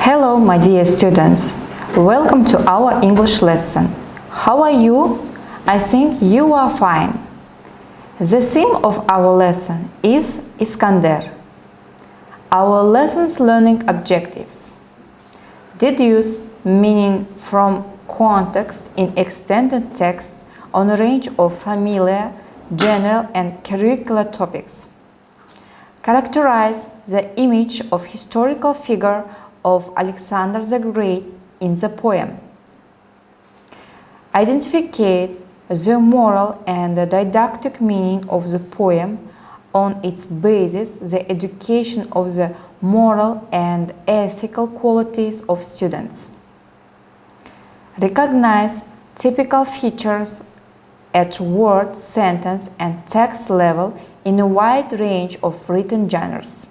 Hello, my dear students. Welcome to our English lesson. How are you? I think you are fine. The theme of our lesson is Iskander. Our lesson's learning objectives. Deduce meaning from context in extended text on a range of familiar, general and curricular topics. Characterize the image of historical figure of Alexander the Great in the poem. Identify the moral and the didactic meaning of the poem, on its basis the education of the moral and ethical qualities of students. Recognize typical features at word, sentence and text level in a wide range of written genres.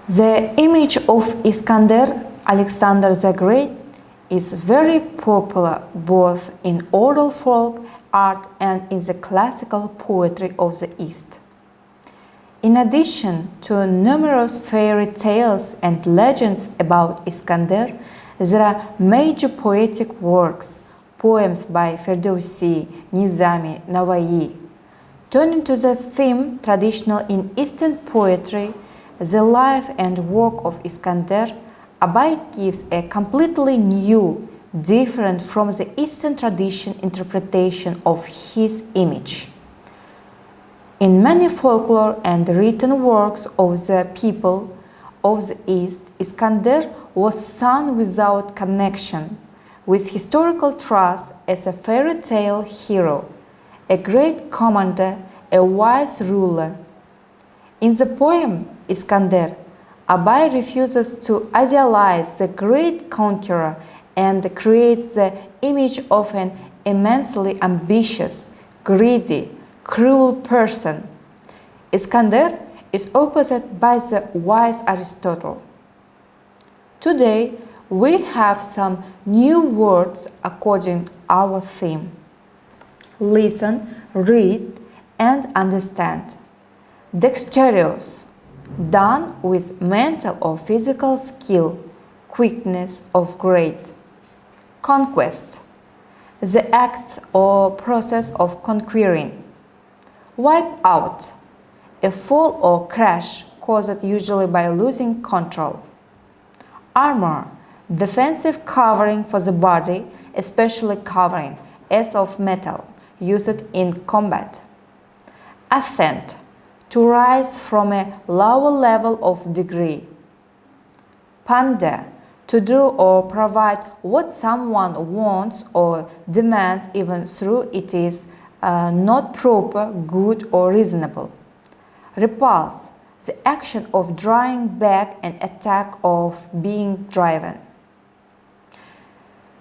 The image of Iskander, Alexander the Great, is very popular both in oral folk art and in the classical poetry of the East. In addition to numerous fairy tales and legends about Iskander, there are major poetic works, poems by Ferdowsi, Nizami, Nava'i. Turning to the theme traditional in Eastern poetry, the life and work of Iskander, Abai gives a completely new, different from the Eastern tradition interpretation of his image. In many folklore and written works of the people of the East, Iskander was sung without connection with historical trust as a fairy tale hero, a great commander, a wise ruler. In the poem Iskander, Abai refuses to idealize the great conqueror and creates the image of an immensely ambitious, greedy, cruel person. Iskander is opposite by the wise Aristotle. Today, we have some new words according to our theme. Listen, read, and understand. Dexterous, done with mental or physical skill, quickness of great. Conquest, the act or process of conquering. Wipe out, a fall or crash caused usually by losing control. Armor, defensive covering for the body, especially covering, as of metal, used in combat. Ascent, to rise from a lower level of degree. Pander, to do or provide what someone wants or demands even though it is not proper, good or reasonable. Repulse, the action of drawing back an attack of being driven.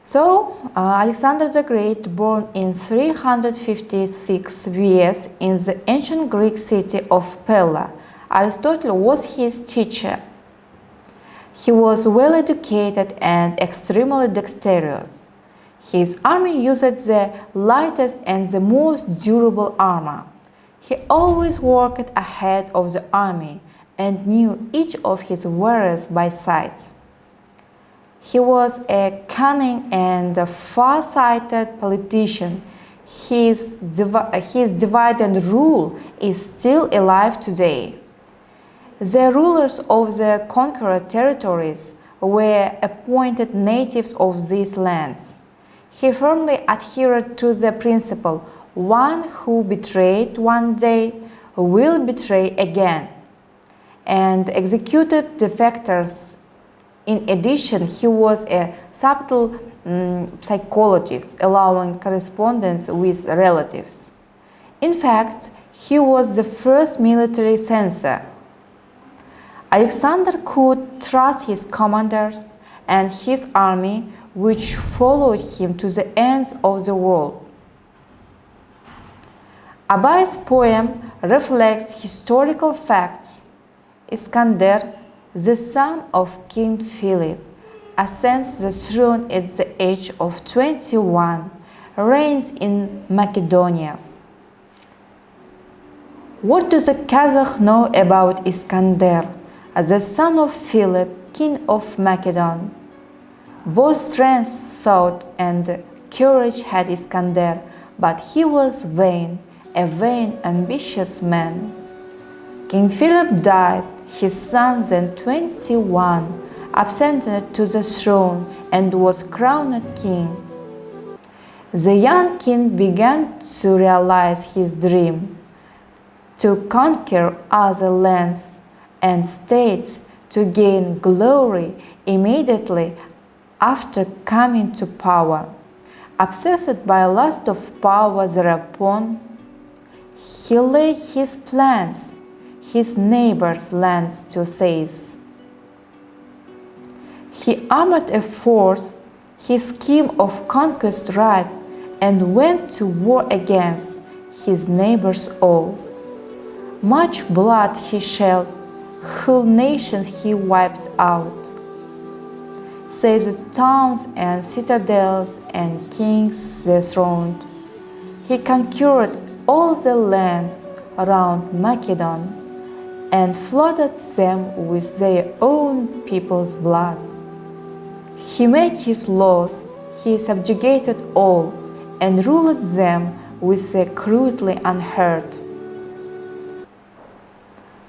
So, Alexander the Great, born in 356 BS in the ancient Greek city of Pella, Aristotle was his teacher. He was well educated and extremely dexterous. His army used the lightest and the most durable armor. He always worked ahead of the army and knew each of his warriors by sight. He was a cunning and far-sighted politician. His divide and rule is still alive today. The rulers of the conquered territories were appointed natives of these lands. He firmly adhered to the principle, one who betrayed one day will betray again, and executed defectors. In addition, he was a subtle psychologist, allowing correspondence with relatives. In fact, he was the first military censor. Alexander could trust his commanders and his army, which followed him to the ends of the world. Abai's poem reflects historical facts. Iskander, the son of King Philip, ascends the throne at the age of 21, reigns in Macedonia. What do the Kazakh know about Iskander, the son of Philip, king of Macedon? Both strength, thought, and courage had Iskander, but he was vain, a vain, ambitious man. King Philip died, his son, then 21, ascended to the throne and was crowned king. The young king began to realize his dream, to conquer other lands and states, to gain glory immediately after coming to power. Obsessed by lust of power thereupon, he laid his plans, his neighbors' lands to seize. He armed a force, his scheme of conquest ripe, and went to war against his neighbors all. Much blood he shed, whole nations he wiped out. Say the towns and citadels and kings dethroned. He conquered all the lands around Macedon and flooded them with their own people's blood. He made his laws, he subjugated all, and ruled them with a cruelty unheard.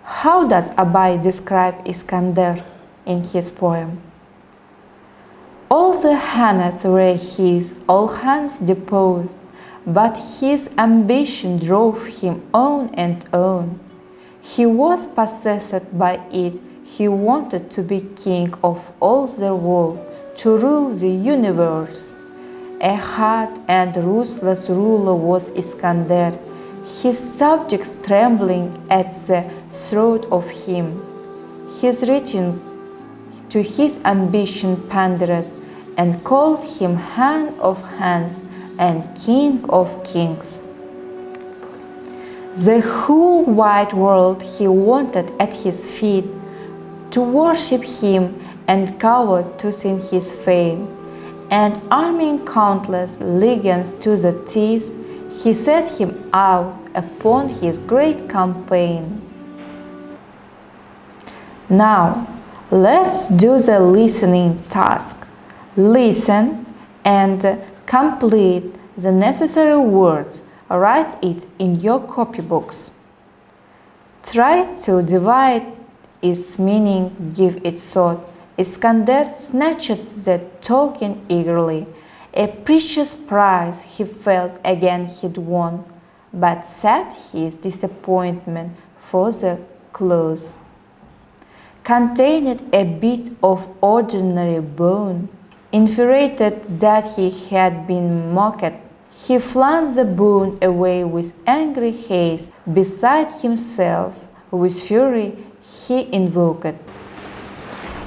How does Abai describe Iskander in his poem? All the Hanaths were his, all hands deposed, but his ambition drove him on and on. He was possessed by it, he wanted to be king of all the world, to rule the universe. A hard and ruthless ruler was Iskander, his subjects trembling at the thought of him. His regime to his ambition pandered and called him Hand of Hands and King of Kings. The whole wide world he wanted at his feet, to worship him and cower to sing his fame, and arming countless legions to the teeth, he set him out upon his great campaign. Now, let's do the listening task. Listen and complete the necessary words. Write it in your copybooks. Try to divide its meaning, give it thought. Iskander snatched the token eagerly. A precious prize he felt again he'd won, but set his disappointment for the close. Contained a bit of ordinary bone, infuriated that he had been mocked, he flung the bone away with angry haste. Beside himself, with fury, he invoked,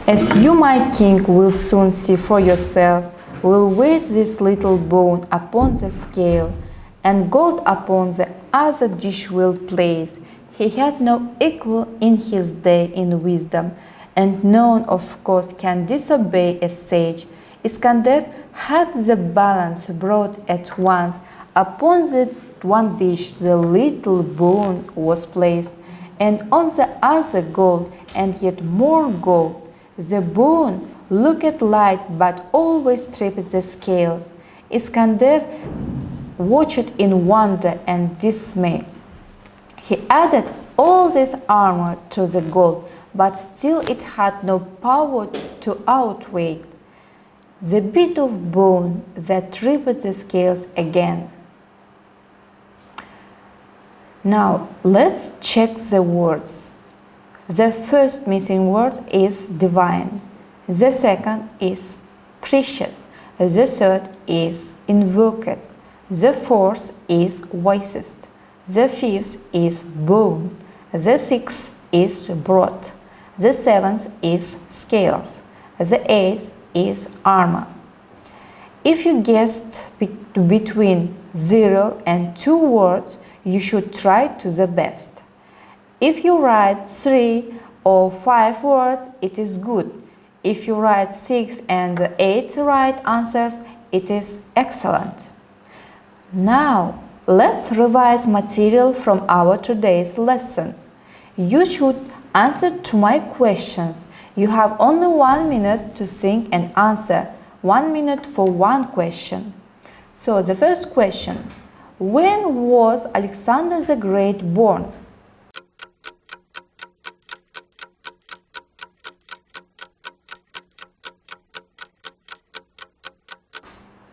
"As you, my king, will soon see for yourself, will weigh this little bone upon the scale, and gold upon the other dish will place. He had no equal in his day in wisdom, and none of course can disobey a sage. Iskander had the balance brought at once. Upon the one dish the little bone was placed, and on the other gold, and yet more gold. The bone looked light, but always tripped the scales. Iskander watched in wonder and dismay. He added all this armor to the gold, but still it had no power to outweigh the bit of bone that tripped the scales again. Now let's check the words. The first missing word is divine. The second is precious. The third is invoked. The fourth is wisest. The fifth is bone. The sixth is brought. The seventh is scales. The eighth is armor. If you guessed between 0 and 2 words, you should try to the best. If you write 3 or 5 words, it is good. If you write 6 and 8 right answers, it is excellent. Now, Let's revise material from our today's lesson. You should answer to my questions. You have only 1 minute to think and answer. 1 minute for one question. So the first question. When was Alexander the Great born?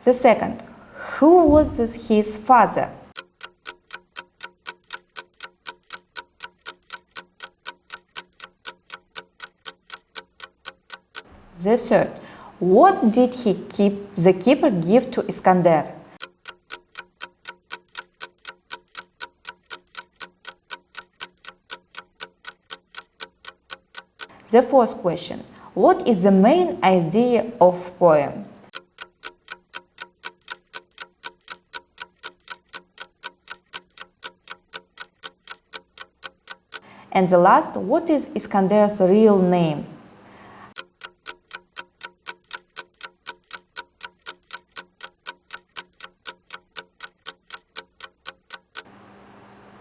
The second. Who was his father? The third. What did the keeper give to Iskander? The fourth question. What is the main idea of poem? And the last, what is Iskander's real name?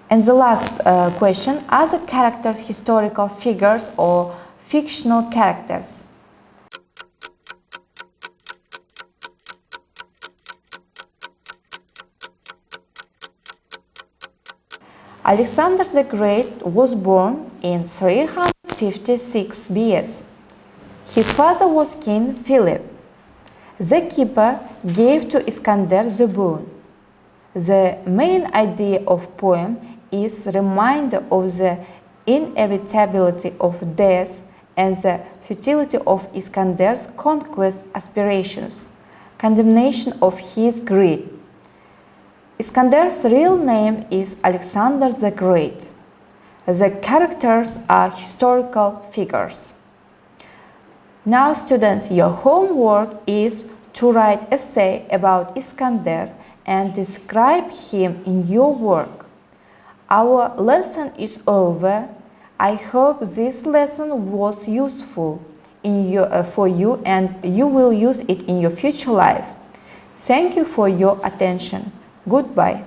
And the last question, are the characters historical figures or fictional characters? Alexander the Great was born in 356 BS. His father was King Philip. The keeper gave to Iskander the boon. The main idea of poem is reminder of the inevitability of death and the futility of Iskander's conquest aspirations, condemnation of his greed. Iskander's real name is Alexander the Great. The characters are historical figures. Now, students, your homework is to write an essay about Iskander and describe him in your work. Our lesson is over. I hope this lesson was useful for you and you will use it in your future life. Thank you for your attention. Goodbye.